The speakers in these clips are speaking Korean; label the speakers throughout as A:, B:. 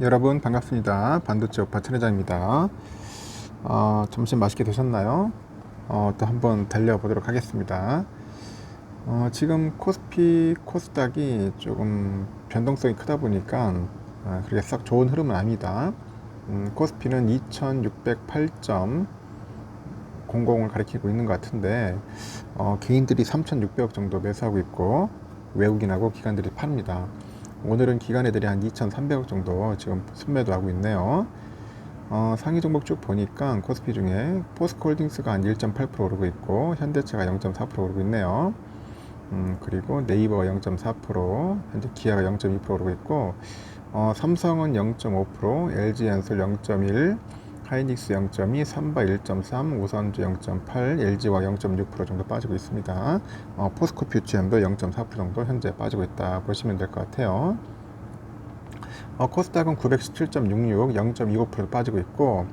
A: 여러분 반갑습니다. 반도체 오빠 천회장입니다. 점심 맛있게 드셨나요? 또 한번 달려보도록 하겠습니다. 지금 코스피, 코스닥이 조금 변동성이 크다 보니까 그렇게 썩 좋은 흐름은 아닙니다. 코스피는 2608.00을 가리키고 있는 것 같은데 개인들이 3600억 정도 매수하고 있고 외국인하고 기관들이 팝니다. 오늘은 기관 애들이 한 2,300억 정도 지금 순매도 하고 있네요. 상위 종목 쭉 보니까 코스피 중에 포스코홀딩스가 한 1.8% 오르고 있고 현대차가 0.4% 오르고 있네요. 그리고 네이버가 0.4%, 현재 기아가 0.2% 오르고 있고 삼성은 0.5%, LG엔솔 0.1%, 하이닉스 0.2, 삼바 1.3, 우선주 0.8, LG와 0.6% 정도 빠지고 있습니다. 포스코 퓨처엠도 0.4% 정도 현재 빠지고 있다 보시면 될 것 같아요. 코스닥은 917.66, 0.25% 빠지고 있고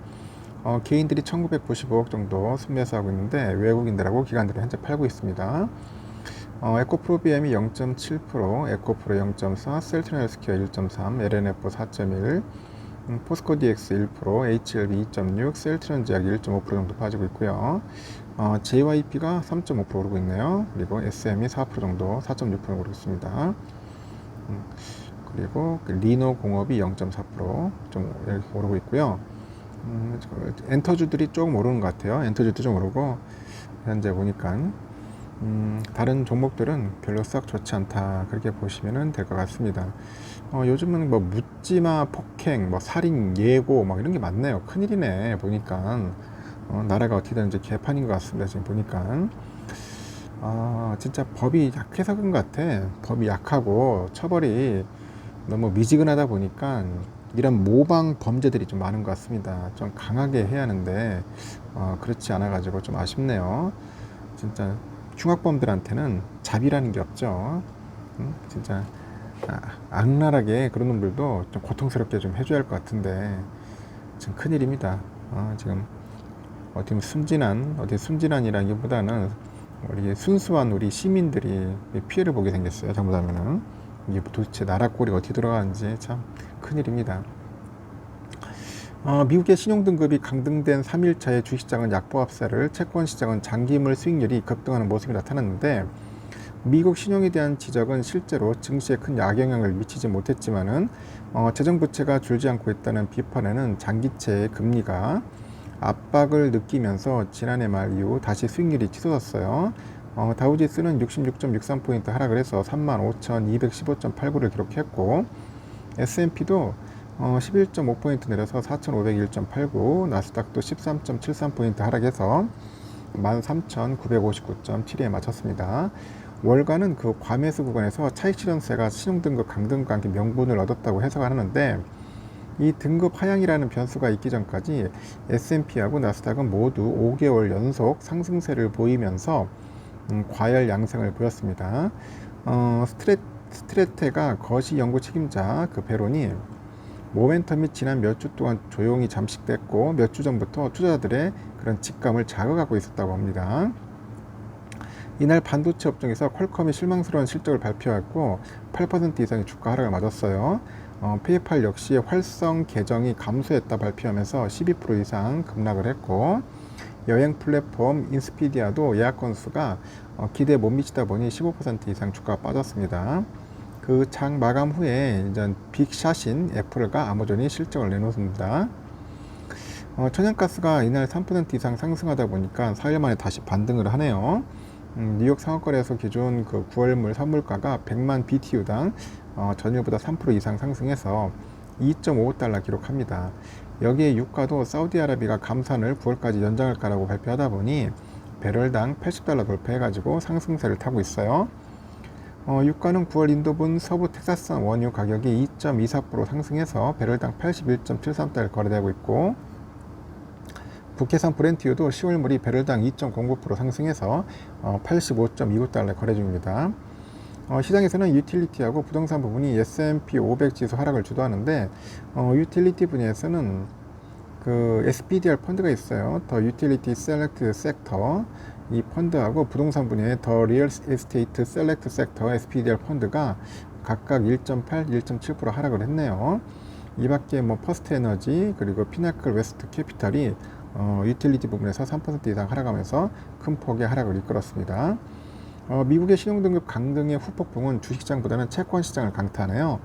A: 개인들이 1995억 정도 순매수하고 있는데 외국인들하고 기관들이 현재 팔고 있습니다. 에코프로비엠이 0.7%, 에코프로 0.4, 셀트리온헬스케어 1.3, LNF 4.1, 포스코 DX 1%, HLB 2.6, 셀트리온제약 1.5% 정도 빠지고 있고요. JYP가 3.5% 오르고 있네요. 그리고 SM이 4% 정도, 4.6% 오르고 있습니다. 그리고 리노공업이 0.4%좀 오르고 있고요. 엔터주들이 조금 오르는 것 같아요. 엔터주도 좀 오르고 현재 보니까 다른 종목들은 별로 썩 좋지 않다 그렇게 보시면 될 것 같습니다. 요즘은 뭐 묻지마 폭행, 뭐 살인 예고 막 이런 게 많네요. 큰일이네 보니까. 나라가 어떻게 되는지 개판인 것 같습니다. 지금 보니까 진짜 법이 약해서 그런 것 같아. 법이 약하고 처벌이 너무 미지근하다 보니까 이런 모방 범죄들이 좀 많은 것 같습니다. 좀 강하게 해야 하는데 그렇지 않아 가지고 좀 아쉽네요. 진짜 흉악범들한테는 자비라는 게 없죠. 진짜 악랄하게 그런 놈들도 좀 고통스럽게 좀 해줘야 할 것 같은데 지금 큰일입니다. 지금 어디 순진한이라기보다는 우리 순수한 우리 시민들이 피해를 보게 생겼어요. 잘못하면은 이게 도대체 나라 꼴이 어떻게 돌아가는지 참 큰일입니다. 미국의 신용등급이 강등된 3일차에 주식시장은 약보합세를, 채권시장은 장기물 수익률이 급등하는 모습이 나타났는데 미국 신용에 대한 지적은 실제로 증시에 큰 악영향을 미치지 못했지만은 재정부채가 줄지 않고 있다는 비판에는 장기채의 금리가 압박을 느끼면서 지난해 말 이후 다시 수익률이 치솟았어요. 다우지수는 66.63포인트 하락을 해서 35,215.89를 기록했고 S&P도 11.5포인트 내려서 4,501.89, 나스닥도 13.73포인트 하락해서 13,959.72에 마쳤습니다. 월가는 그 과매수 구간에서 차익실현세가 신용등급 강등과 함께 명분을 얻었다고 해석하는데 이 등급 하향이라는 변수가 있기 전까지 S&P하고 나스닥은 모두 5개월 연속 상승세를 보이면서 과열 양상을 보였습니다. 스트레테가 거시 연구 책임자 그 베론이 모멘텀이 지난 몇 주 동안 조용히 잠식됐고 몇 주 전부터 투자자들의 그런 직감을 자극하고 있었다고 합니다. 이날 반도체 업종에서 퀄컴이 실망스러운 실적을 발표했고 8% 이상의 주가 하락을 맞았어요. 페이팔 역시 활성 계정이 감소했다 발표하면서 12% 이상 급락을 했고 여행 플랫폼 인스피디아도 예약 건수가 기대에 못 미치다 보니 15% 이상 주가가 빠졌습니다. 그 장 마감 후에 이제 빅샷인 애플과 아마존이 실적을 내놓습니다. 천연가스가 이날 3% 이상 상승하다 보니까 4일 만에 다시 반등을 하네요. 뉴욕 상업거래소 기준 그 9월물 선물가가 100만 BTU당 전일보다 3% 이상 상승해서 2.55달러 기록합니다. 여기에 유가도 사우디아라비아가 감산을 9월까지 연장할 거라고 발표하다 보니 배럴당 80달러 돌파해가지고 상승세를 타고 있어요. 유가는 9월 인도분 서부 텍사스산 원유 가격이 2.24% 상승해서 배럴당 81.73달러 거래되고 있고 북해산 브렌트유도 10월물이 배럴당 2.09% 상승해서 85.29달러 거래 중입니다. 시장에서는 유틸리티하고 부동산 부분이 S&P 500 지수 하락을 주도하는데 유틸리티 분야에서는 그 SPDR 펀드가 있어요. 더 유틸리티 셀렉트 섹터 이 펀드하고 부동산 분야의 더 리얼 에스테이트 셀렉트 섹터 SPDR 펀드가 각각 1.8, 1.7% 하락을 했네요. 이 밖에 뭐 퍼스트 에너지 그리고 피나클 웨스트 캐피탈이 유틸리티 부분에서 3% 이상 하락하면서 큰 폭의 하락을 이끌었습니다. 미국의 신용등급 강등의 후폭풍은 주식시장보다는 채권시장을 강타하네요.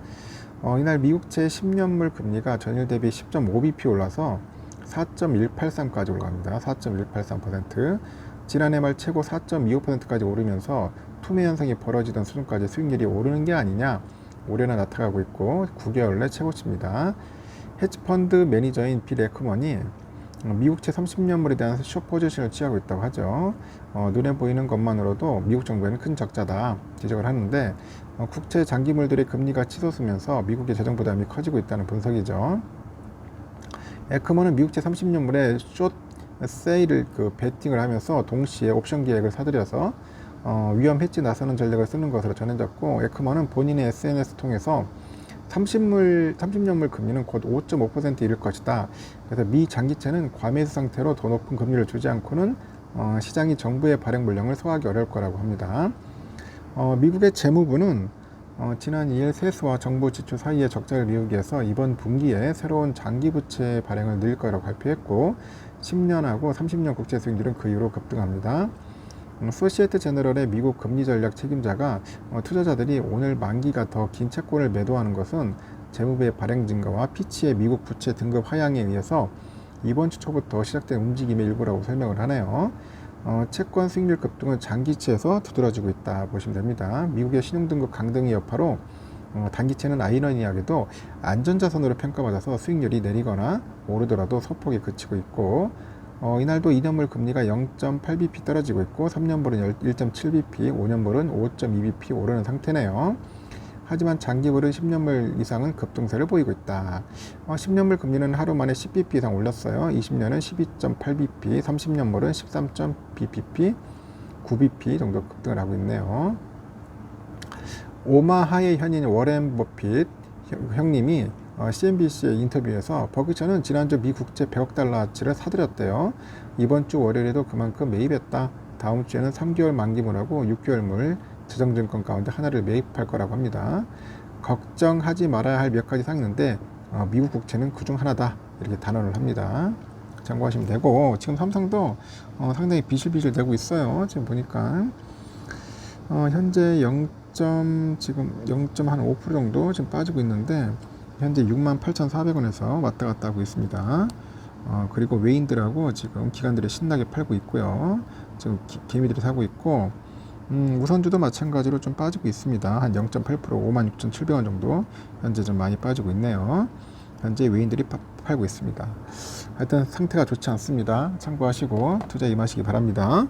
A: 이날 미국채 10년물 금리가 전일 대비 10.5bp 올라서 4.183까지 올라갑니다. 4.183%. 지난해 말 최고 4.25%까지 오르면서 투매 현상이 벌어지던 수준까지 수익률이 오르는 게 아니냐 올해나 나타나고 있고 9개월 내 최고치입니다. 헤지펀드 매니저인 빌 에크먼이 미국채 30년물에 대한 숏 포지션을 취하고 있다고 하죠. 눈에 보이는 것만으로도 미국 정부에는 큰 적자다 지적을 하는데 국채 장기물들의 금리가 치솟으면서 미국의 재정 부담이 커지고 있다는 분석이죠. 에크먼은 미국채 30년물에 숏 세일을 베팅을 하면서 동시에 옵션 계획을 사들여서 위험 해지 나서는 전략을 쓰는 것으로 전해졌고, 에크먼은 본인의 SNS 통해서 30년물 금리는 곧 5.5% 이를 것이다. 그래서 미 장기채는 과매수 상태로 더 높은 금리를 주지 않고는 시장이 정부의 발행 물량을 소화하기 어려울 거라고 합니다. 미국의 재무부는 지난 2일 세수와 정부 지출 사이의 적자를 메우기 위해서 이번 분기에 새로운 장기 부채 발행을 늘릴 거라고 발표했고, 10년하고 30년 국채 수익률은 그 이후로 급등합니다. 소시에트 제너럴의 미국 금리 전략 책임자가 투자자들이 오늘 만기가 더 긴 채권을 매도하는 것은 재무부의 발행 증가와 피치의 미국 부채 등급 하향에 의해서 이번 주 초부터 시작된 움직임의 일부라고 설명을 하네요. 채권 수익률 급등은 장기채에서 두드러지고 있다 보시면 됩니다. 미국의 신용등급 강등의 여파로 단기채는 아이러니하게도 안전자산으로 평가받아서 수익률이 내리거나 오르더라도 소폭이 그치고 있고, 이날도 2년물 금리가 0.8bp 떨어지고 있고 3년물은 1.7bp, 5년물은 5.2bp 오르는 상태네요. 하지만 장기물은 10년물 이상은 급등세를 보이고 있다. 10년물 금리는 하루 만에 10bp 이상 올렸어요. 20년은 12.8bp, 30년물은 13.bpp, 9bp 정도 급등을 하고 있네요. 오마하의 현인 워렌 버핏 형님이 CNBC의 인터뷰에서 버그처는 지난주 미 국채 100억 달러치를 사들였대요. 이번 주 월요일에도 그만큼 매입했다. 다음 주에는 3개월 만기물하고 6개월물 재정증권 가운데 하나를 매입할 거라고 합니다. 걱정하지 말아야 할 몇 가지 사항이 있는데 미국 국채는 그중 하나다. 이렇게 단언을 합니다. 참고하시면 되고, 지금 삼성도 상당히 비실비실 되고 있어요. 지금 보니까 현재 지금 0.5% 정도 지금 빠지고 있는데, 현재 68,400원에서 왔다 갔다 하고 있습니다. 그리고 외인들하고 지금 기관들이 신나게 팔고 있고요. 지금 개미들이 사고 있고, 우선주도 마찬가지로 좀 빠지고 있습니다. 한 0.8%, 56,700원 정도 현재 좀 많이 빠지고 있네요. 현재 외인들이 팔고 있습니다. 하여튼 상태가 좋지 않습니다. 참고하시고 투자 임하시기 바랍니다.